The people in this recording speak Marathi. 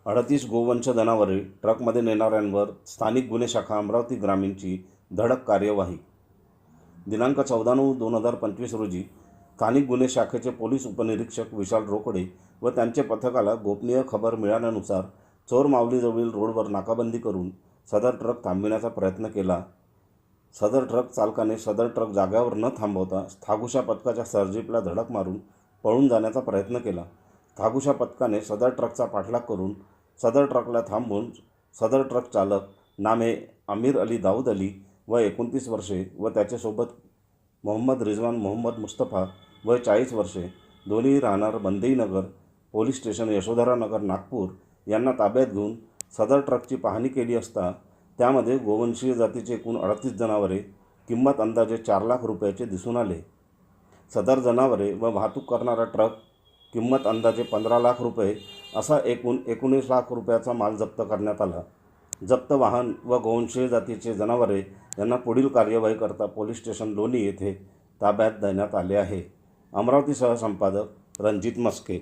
38 गोवंश जनावरे ट्रकमध्ये नेणाऱ्यांवर स्थानिक गुन्हे शाखा अमरावती ग्रामीणची धडक कार्यवाही. दिनांक 14/9/2025 रोजी स्थानिक गुन्हे शाखेचे पोलीस उपनिरीक्षक विशाल रोकडे व त्यांचे पथकाला गोपनीय खबर मिळाल्यानुसार चोरमावलीजवळील रोडवर नाकाबंदी करून सदर ट्रक थांबविण्याचा प्रयत्न केला. सदर ट्रक चालकाने सदर ट्रक जाग्यावर न थांबवता थागुशा पथकाच्या सरजीपला धडक मारून पळून जाण्याचा प्रयत्न केला. थागुशा पथकाने सदर ट्रकचा पाठलाग करून सदर ट्रकला थांबवून सदर ट्रक चालक नामे आमिर अली दाऊद अली वय 29 वर्षे व त्याच्यासोबत मोहम्मद रिजवान मोहम्मद मुस्तफा वय 40 वर्षे दोन्ही राहणार बंदेईनगर पोलीस स्टेशन यशोधरानगर नागपूर यांना ताब्यात घेऊन सदर ट्रकची पाहणी केली असता त्यामध्ये गोवंशीय जातीचे एकूण 38 जनावरे किंमत अंदाजे 4 लाख रुपयाचे दिसून आले. सदर जनावरे व वाहतूक करणारा ट्रक किंमत अंदाजे 15 लाख रुपये असा एकूण 19 लाख रुपयाचा माल जप्त करण्यात आला. जप्त वाहन व गोवंशीय जातीचे जनावरे यांना पुढील कार्यवाही करता पोलीस स्टेशन लोणी येथे ताब्यात देण्यात आले आहे. अमरावतीसह संपादक रणजित मस्के.